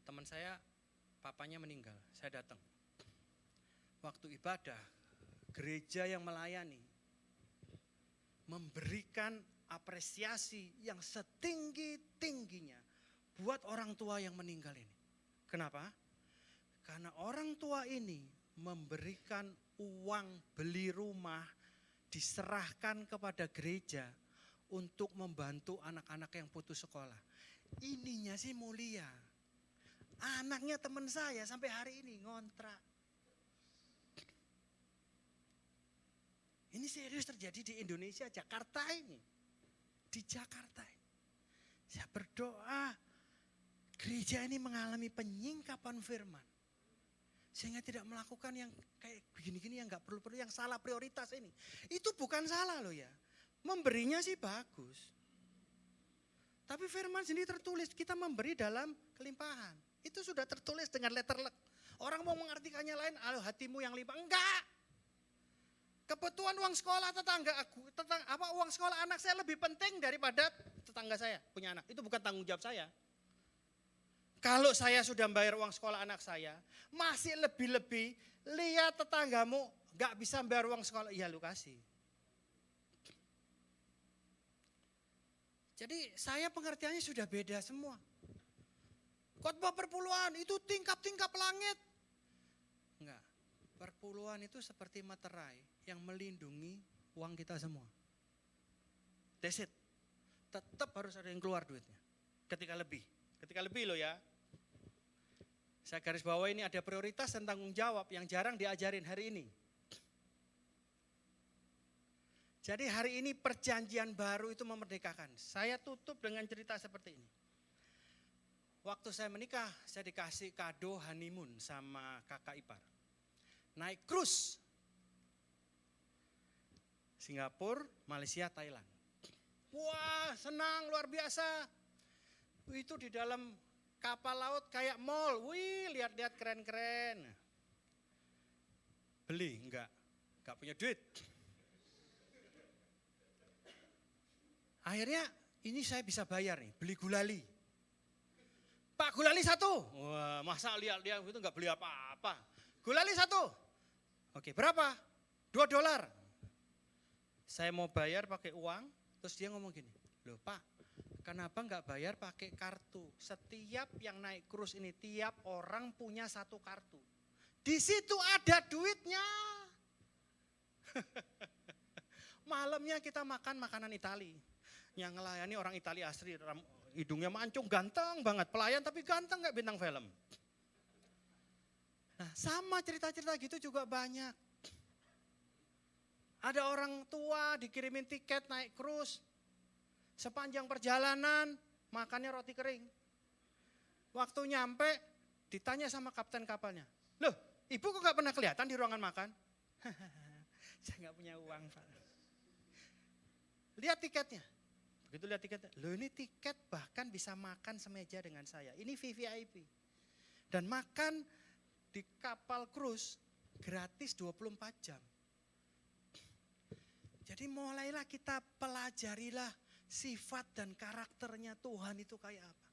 Teman saya, papanya meninggal, saya datang. Waktu ibadah, gereja yang melayani, memberikan apresiasi yang setinggi-tingginya buat orang tua yang meninggal ini. Kenapa? Karena orang tua ini memberikan uang beli rumah, diserahkan kepada gereja untuk membantu anak-anak yang putus sekolah. Ininya sih mulia. Anaknya teman saya sampai hari ini ngontrak. Ini serius terjadi di Indonesia, Jakarta ini. Di Jakarta ini. Saya berdoa gereja ini mengalami penyingkapan firman. Sehingga tidak melakukan yang kayak begini-gini yang gak perlu-perlu, yang salah prioritas ini. Itu bukan salah loh ya. Memberinya sih bagus. Tapi firman sendiri tertulis, kita memberi dalam kelimpahan. Itu sudah tertulis dengan letterlek. Orang mau mengartikannya lain, hatimu yang limpah. Enggak. Kebutuhan uang sekolah uang sekolah anak saya lebih penting daripada tetangga saya punya anak. Itu bukan tanggung jawab saya. Kalau saya sudah membayar uang sekolah anak saya, masih lebih-lebih, lihat tetanggamu gak bisa bayar uang sekolah, ya lu kasih. Jadi saya pengertiannya sudah beda semua. Khotbah perpuluhan itu tingkap-tingkap langit. Enggak, perpuluhan itu seperti materai yang melindungi uang kita semua. That's it. Tetap harus ada yang keluar duitnya. Ketika lebih loh ya. Saya garis bawah ini ada prioritas dan tanggung jawab yang jarang diajarin hari ini. Jadi hari ini perjanjian baru itu memerdekakan. Saya tutup dengan cerita seperti ini. Waktu saya menikah, saya dikasih kado honeymoon sama kakak ipar. Naik cruise. Singapura, Malaysia, Thailand. Wah, senang luar biasa. Itu di dalam kapal laut kayak mall. Wih, lihat-lihat keren-keren. Beli? Enggak punya duit. Akhirnya ini saya bisa bayar nih, beli gulali. Pak, gulali 1. Wah, masa lihat dia itu enggak beli apa-apa. Gulali 1. Oke, berapa? $2. Saya mau bayar pakai uang, terus dia ngomong gini, loh Pak, kenapa enggak bayar pakai kartu? Setiap yang naik cruise ini, tiap orang punya 1 kartu. Di situ ada duitnya. Malamnya kita makan makanan Itali. Yang ngelayani orang Itali asli, hidungnya mancung, ganteng banget. Pelayan tapi ganteng kayak bintang film. Nah, sama cerita-cerita gitu juga banyak. Ada orang tua dikirimin tiket naik cruise. Sepanjang perjalanan makannya roti kering. Waktu nyampe ditanya sama kapten kapalnya. Loh, ibu kok gak pernah kelihatan di ruangan makan? Saya gak punya uang Pak. Lihat tiketnya. Begitu lihat tiketnya, loh ini tiket bahkan bisa makan semeja dengan saya. Ini VVIP. Dan makan di kapal cruise gratis 24 jam. Jadi mulailah kita pelajarilah sifat dan karakternya Tuhan itu kayak apa.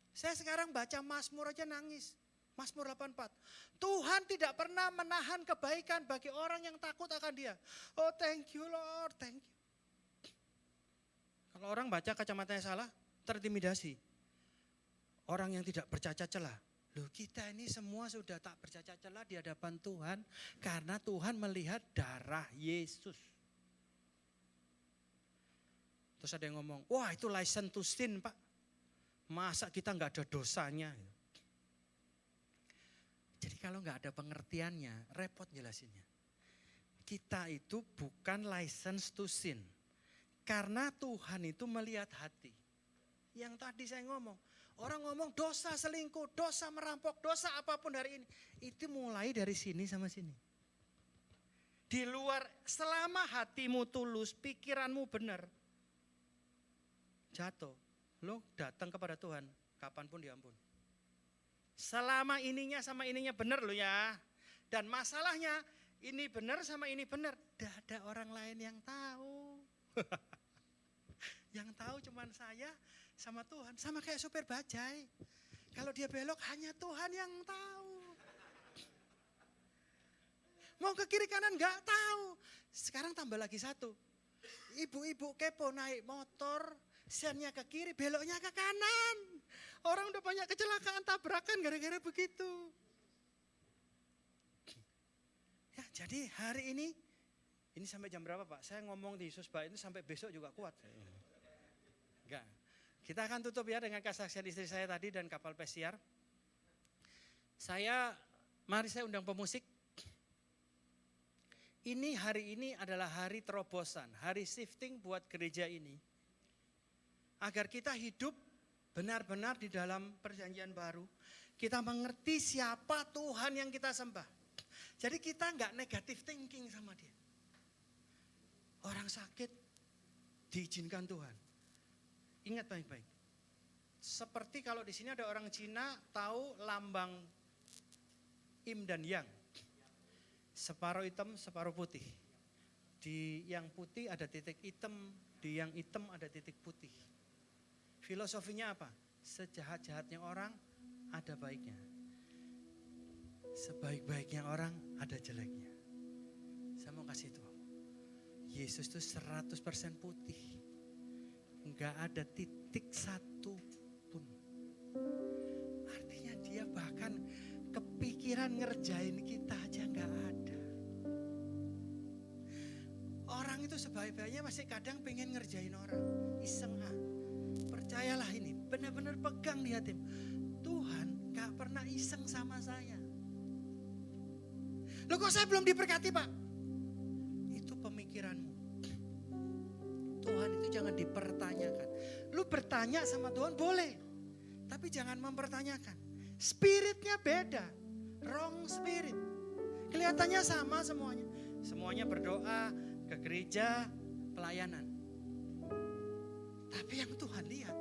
Saya sekarang baca Mazmur aja nangis. Mazmur 84. Tuhan tidak pernah menahan kebaikan bagi orang yang takut akan dia. Oh thank you Lord, thank you. Kalau orang baca kacamatanya salah, terintimidasi. Orang yang tidak bercacat celah. Loh kita ini semua sudah tak bercacat celah di hadapan Tuhan. Karena Tuhan melihat darah Yesus. Terus ada yang ngomong, wah itu license to sin Pak. Masa kita gak ada dosanya. Jadi kalau gak ada pengertiannya, repot jelasinnya. Kita itu bukan license to sin. Karena Tuhan itu melihat hati. Yang tadi saya ngomong, orang ngomong dosa selingkuh, dosa merampok, dosa apapun hari ini. Itu mulai dari sini sama sini. Di luar, selama hatimu tulus, pikiranmu benar. Jatuh, lo datang kepada Tuhan, kapanpun diampun. Selama ininya sama ininya benar lo ya. Dan masalahnya, ini benar sama ini benar. Tidak ada orang lain yang tahu. Yang tahu cuman saya sama Tuhan. Sama kayak supir bajai. Kalau dia belok hanya Tuhan yang tahu. Mau ke kiri kanan gak tahu. Sekarang tambah lagi satu. Ibu-ibu kepo naik motor. Sennya ke kiri, beloknya ke kanan. Orang udah banyak kecelakaan tabrakan gara-gara begitu. Ya, jadi hari ini sampai jam berapa Pak? Saya ngomong di Yesus Baik itu sampai besok juga kuat. Enggak. Kita akan tutup ya dengan kesaksian istri saya tadi dan kapal pesiar. Mari saya undang pemusik. hari ini adalah hari terobosan, hari shifting buat gereja ini. Agar kita hidup benar-benar di dalam perjanjian baru. Kita mengerti siapa Tuhan yang kita sembah. Jadi kita enggak negative thinking sama dia. Orang sakit diizinkan Tuhan. Ingat baik-baik. Seperti kalau di sini ada orang Cina tahu lambang Yin dan Yang. Separuh hitam, separuh putih. Di yang putih ada titik hitam, di yang hitam ada titik putih. Filosofinya apa? Sejahat-jahatnya orang ada baiknya. Sebaik-baiknya orang ada jeleknya. Saya mau kasih tahu. Yesus itu 100% putih. Enggak ada titik satu pun. Artinya dia bahkan kepikiran ngerjain kita aja enggak ada. Orang itu sebaik-baiknya masih kadang pengen ngerjain orang. Iseng Percayalah ini, benar-benar pegang di hatimu. Tuhan enggak pernah iseng sama saya. Loh kok saya belum diberkati Pak? Itu pemikiranmu. Tuhan itu jangan dipertanyakan. Lu bertanya sama Tuhan boleh. Tapi jangan mempertanyakan. Spiritnya beda, wrong spirit. Kelihatannya sama semuanya. Semuanya berdoa, ke gereja, pelayanan. Tapi yang Tuhan lihat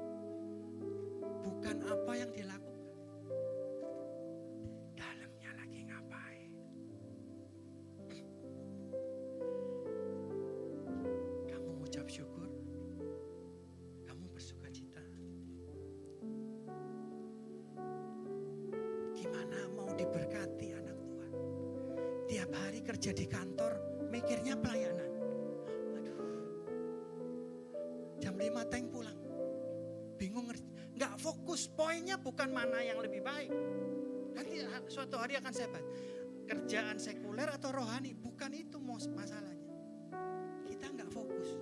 bukan apa yang dilakukan. Dalamnya lagi ngapain? Kamu ucap syukur? Kamu bersuka cita? Gimana mau diberkati anak Tuhan? Tiap hari kerja di kantor, mikirnya pelayanan. Aduh, jam 5 teng pulang. Bingung, nggak fokus. Poinnya bukan mana yang lebih baik. Nanti suatu hari akan saya bahas. Kerjaan sekuler atau rohani, bukan itu masalahnya. Kita nggak fokus.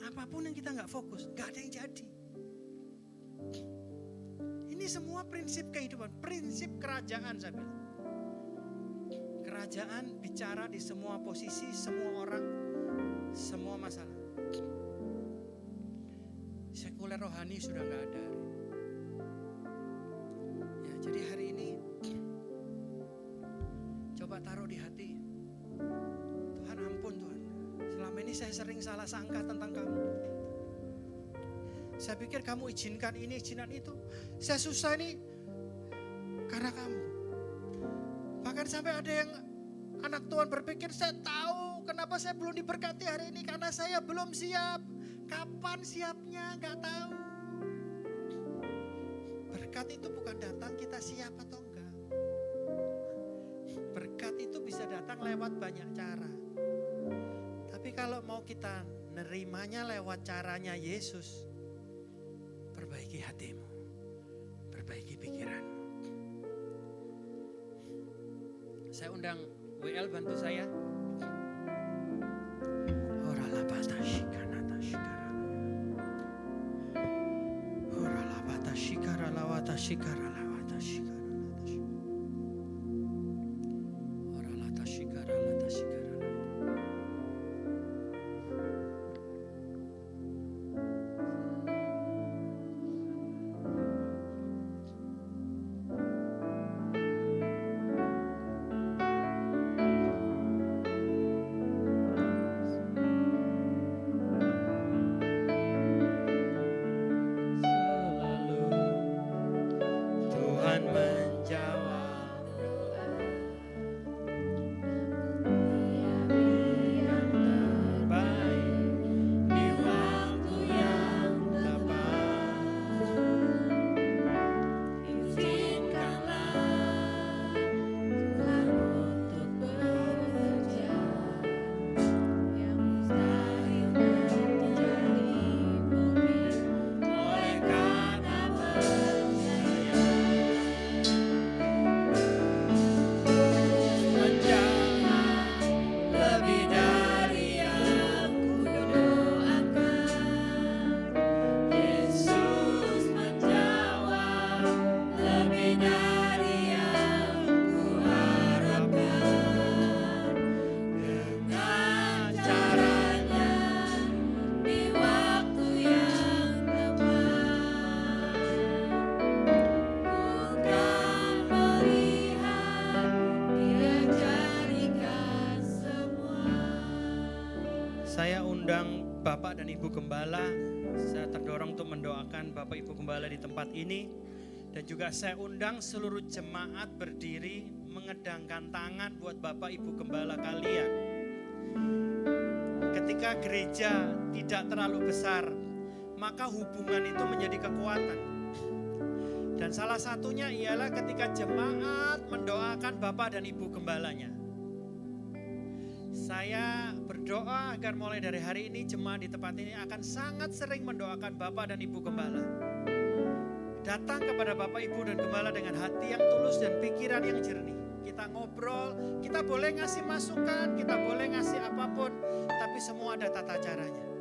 Apapun yang kita nggak fokus, nggak ada yang jadi. Ini semua prinsip kehidupan, prinsip kerajaan saya bilang. Kerajaan bicara di semua posisi, semua orang, semua masalah. Sekuler rohani sudah nggak ada. Ya, jadi hari ini coba taruh di hati. Tuhan ampun Tuhan. Selama ini saya sering salah sangka tentang kamu. Saya pikir kamu izinkan ini, izinkan itu. Saya susah ini karena kamu. Bahkan sampai ada yang anak Tuhan berpikir, saya tahu kenapa saya belum diberkati hari ini. Karena saya belum siap. Kapan siapnya gak tahu. Berkat itu bukan datang kita siap atau enggak. Berkat itu bisa datang lewat banyak cara. Tapi kalau mau kita nerimanya lewat caranya Yesus, perbaiki hatimu, perbaiki pikiranmu. Saya undang WL bantu saya. Saya undang Bapak dan Ibu Gembala, saya terdorong untuk mendoakan Bapak Ibu Gembala di tempat ini. Dan juga saya undang seluruh jemaat berdiri mengedangkan tangan buat Bapak Ibu Gembala kalian. Ketika gereja tidak terlalu besar, maka hubungan itu menjadi kekuatan. Dan salah satunya ialah ketika jemaat mendoakan Bapak dan Ibu Gembalanya. Saya berdoa agar mulai dari hari ini jemaat di tempat ini akan sangat sering mendoakan Bapak dan Ibu Gembala. Datang kepada Bapak Ibu dan Gembala dengan hati yang tulus dan pikiran yang jernih. Kita ngobrol, kita boleh ngasih masukan, kita boleh ngasih apapun, tapi semua ada tata caranya.